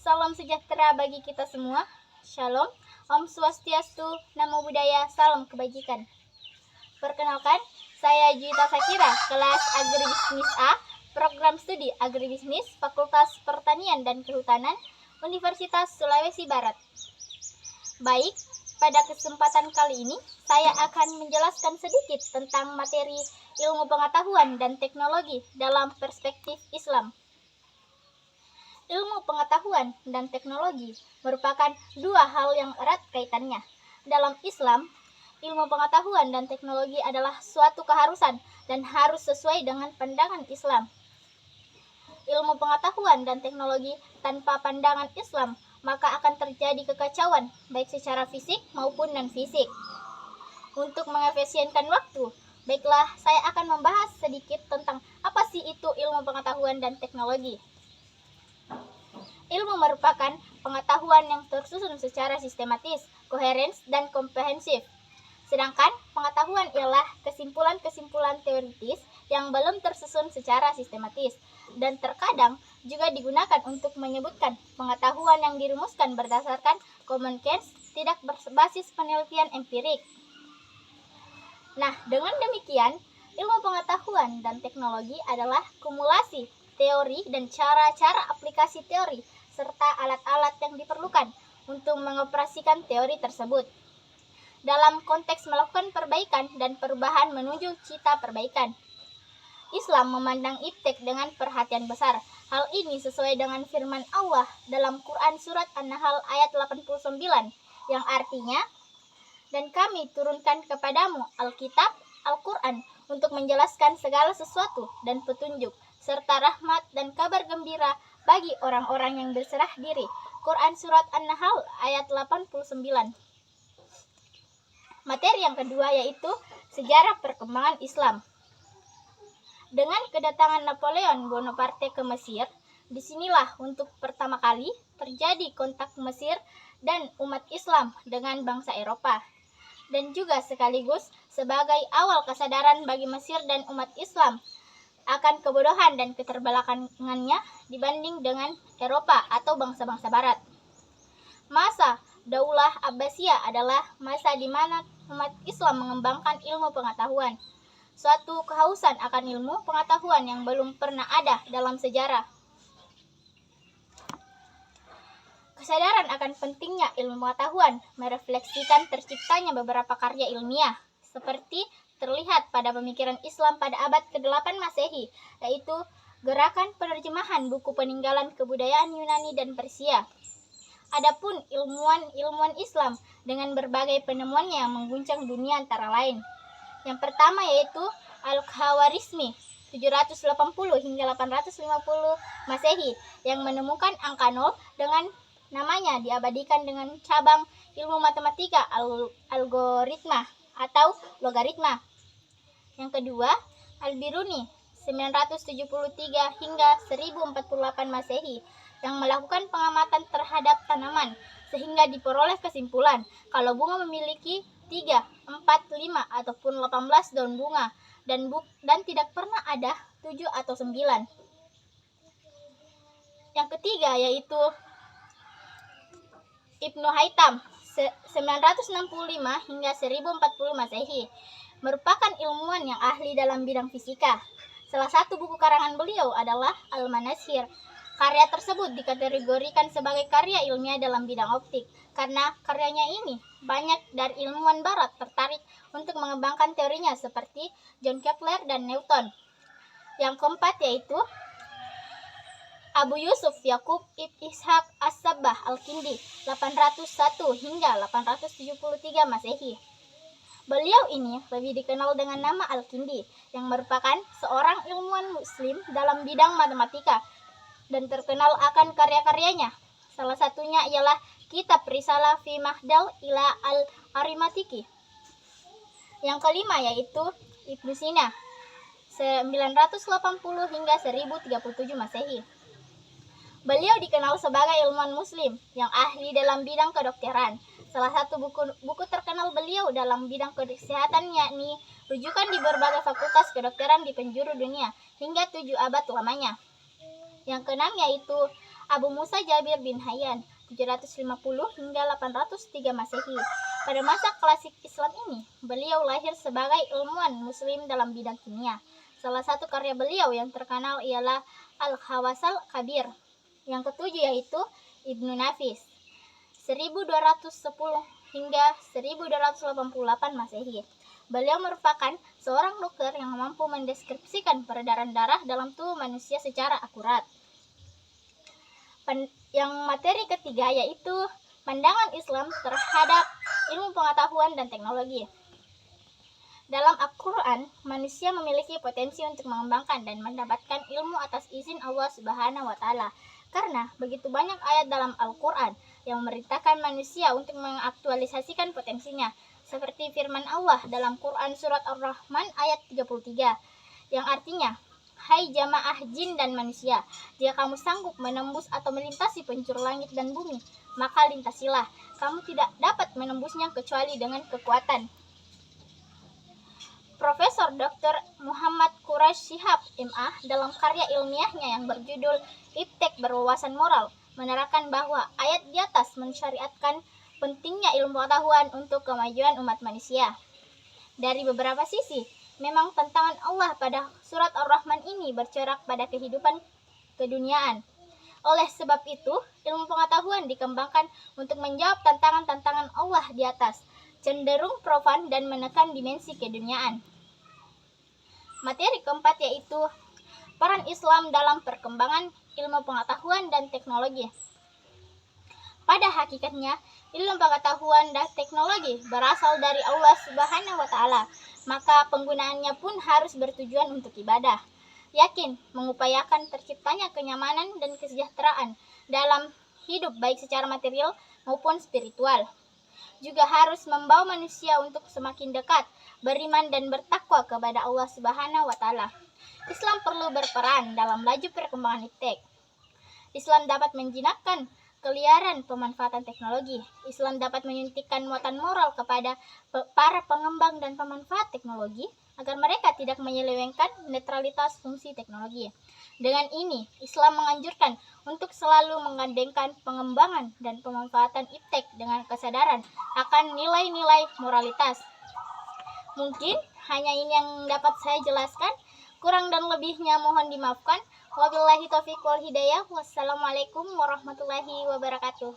Salam sejahtera bagi kita semua. Shalom, Om Swastiastu, Namo Buddhaya, salam kebajikan. Perkenalkan, saya Juwita Sakira, kelas Agribisnis A, program studi Agribisnis, Fakultas Pertanian dan Kehutanan, Universitas Sulawesi Barat. Baik, pada kesempatan kali ini, saya akan menjelaskan sedikit tentang materi ilmu pengetahuan dan teknologi dalam perspektif Islam. Ilmu pengetahuan dan teknologi merupakan dua hal yang erat kaitannya. Dalam Islam, ilmu pengetahuan dan teknologi adalah suatu keharusan dan harus sesuai dengan pandangan Islam. Ilmu pengetahuan dan teknologi tanpa pandangan Islam, maka akan terjadi kekacauan baik secara fisik maupun non-fisik. Untuk mengefisienkan waktu, baiklah saya akan membahas sedikit tentang apa sih itu ilmu pengetahuan dan teknologi. Ilmu merupakan pengetahuan yang tersusun secara sistematis, koheren, dan komprehensif. Sedangkan pengetahuan ialah kesimpulan-kesimpulan teoritis yang belum tersusun secara sistematis dan terkadang juga digunakan untuk menyebutkan pengetahuan yang dirumuskan berdasarkan common sense, tidak berbasis penelitian empirik. Nah, dengan demikian, ilmu pengetahuan dan teknologi adalah kumulasi teori dan cara-cara aplikasi teori serta alat-alat yang diperlukan untuk mengoperasikan teori tersebut. Dalam konteks melakukan perbaikan dan perubahan menuju cita perbaikan. Islam memandang iptek dengan perhatian besar. Hal ini sesuai dengan firman Allah dalam Quran Surat An-Nahl ayat 89 yang artinya, dan kami turunkan kepadamu Alkitab, Al-Quran untuk menjelaskan segala sesuatu dan petunjuk, serta rahmat dan kabar gembira bagi orang-orang yang berserah diri. Quran Surat An-Nahl ayat 89. Materi yang kedua yaitu sejarah perkembangan Islam. Dengan kedatangan Napoleon Bonaparte ke Mesir, disinilah untuk pertama kali terjadi kontak Mesir dan umat Islam dengan bangsa Eropa. Dan juga sekaligus sebagai awal kesadaran bagi Mesir dan umat Islam akan kebodohan dan keterbelakangannya dibanding dengan Eropa atau bangsa-bangsa Barat. Masa Daulah Abbasiyah adalah masa di mana umat Islam mengembangkan ilmu pengetahuan, suatu kehausan akan ilmu pengetahuan yang belum pernah ada dalam sejarah. Kesadaran akan pentingnya ilmu pengetahuan merefleksikan terciptanya beberapa karya ilmiah, seperti terlihat pada pemikiran Islam pada abad ke-8 Masehi, yaitu gerakan penerjemahan buku peninggalan kebudayaan Yunani dan Persia. Adapun ilmuwan Islam dengan berbagai penemuannya yang mengguncang dunia antara lain. Yang pertama yaitu Al-Khawarizmi 780 hingga 850 Masehi yang menemukan angka 0 dengan namanya diabadikan dengan cabang ilmu matematika algoritma atau logaritma. Yang kedua, Al-Biruni 973 hingga 1048 Masehi yang melakukan pengamatan terhadap tanaman sehingga diperoleh kesimpulan kalau bunga memiliki 3, 4, 5 ataupun 18 daun bunga dan tidak pernah ada 7 atau 9. Yang ketiga yaitu Ibnu Haytham 965 hingga 1040 Masehi merupakan ilmuwan yang ahli dalam bidang fisika. Salah satu buku karangan beliau adalah Al-Manashir. Karya tersebut dikategorikan sebagai karya ilmiah dalam bidang optik karena karyanya ini banyak dari ilmuwan barat tertarik untuk mengembangkan teorinya seperti John Kepler dan Newton. Yang keempat yaitu Abu Yusuf Yakub Ibn Ishaq As-Sabbah Al-Kindi 801 hingga 873 Masehi. Beliau ini lebih dikenal dengan nama Al-Kindi yang merupakan seorang ilmuwan muslim dalam bidang matematika dan terkenal akan karya-karyanya. Salah satunya ialah Kitab Risalah fi Mahdal ila al-Arimatiki. Yang kelima yaitu Ibnu Sina 980 hingga 1037 Masehi. Beliau dikenal sebagai ilmuwan muslim yang ahli dalam bidang kedokteran. Salah satu buku terkenal beliau dalam bidang kesehatan yakni rujukan di berbagai fakultas kedokteran di penjuru dunia hingga 7 abad lamanya. Yang keenam yaitu Abu Musa Jabir bin Hayyan 750 hingga 803 Masehi. Pada masa klasik Islam ini, beliau lahir sebagai ilmuwan muslim dalam bidang kimia. Salah satu karya beliau yang terkenal ialah Al-Khawasal Kabir. Yang ketujuh yaitu Ibnu Nafis 1210 hingga 1288 Masehi. Beliau merupakan seorang dokter yang mampu mendeskripsikan peredaran darah dalam tubuh manusia secara akurat. Yang materi ketiga yaitu pandangan Islam terhadap ilmu pengetahuan dan teknologi. Dalam Al-Quran, manusia memiliki potensi untuk mengembangkan dan mendapatkan ilmu atas izin Allah Subhanahu wa Ta'ala. Karena begitu banyak ayat dalam Al-Quran yang memerintahkan manusia untuk mengaktualisasikan potensinya, seperti firman Allah dalam Quran Surat Ar-Rahman ayat 33, yang artinya, "Hai jamaah jin dan manusia, jika kamu sanggup menembus atau melintasi penjuru langit dan bumi, maka lintasilah. Kamu tidak dapat menembusnya kecuali dengan kekuatan." Profesor Dr. Muhammad Quraish Shihab, MA, dalam karya ilmiahnya yang berjudul Iptek Berwawasan Moral, menerangkan bahwa ayat di atas mensyariatkan pentingnya ilmu pengetahuan untuk kemajuan umat manusia. Dari beberapa sisi, memang tantangan Allah pada surat Ar-Rahman ini bercorak pada kehidupan keduniaan. Oleh sebab itu, ilmu pengetahuan dikembangkan untuk menjawab tantangan-tantangan Allah di atas, cenderung profan dan menekan dimensi keduniaan. Materi keempat yaitu peran Islam dalam perkembangan ilmu pengetahuan dan teknologi. Pada hakikatnya, ilmu pengetahuan dan teknologi berasal dari Allah Subhanahu wa Ta'ala, maka penggunaannya pun harus bertujuan untuk ibadah. Yakin mengupayakan terciptanya kenyamanan dan kesejahteraan dalam hidup baik secara material maupun spiritual. Juga harus membawa manusia untuk semakin dekat beriman dan bertakwa kepada Allah Subhanahu wa Ta'ala. Islam perlu berperan dalam laju perkembangan iptek. Islam dapat menjinakkan keliaran pemanfaatan teknologi. Islam dapat menyuntikkan muatan moral kepada para pengembang dan pemanfaat teknologi agar mereka tidak menyelewengkan netralitas fungsi teknologi. Dengan ini, Islam menganjurkan untuk selalu menggandengkan pengembangan dan pemanfaatan iptek dengan kesadaran akan nilai-nilai moralitas. Mungkin hanya ini yang dapat saya jelaskan. Kurang dan lebihnya mohon dimaafkan. Wabillahi taufiq wal hidayah. Wassalamualaikum warahmatullahi wabarakatuh.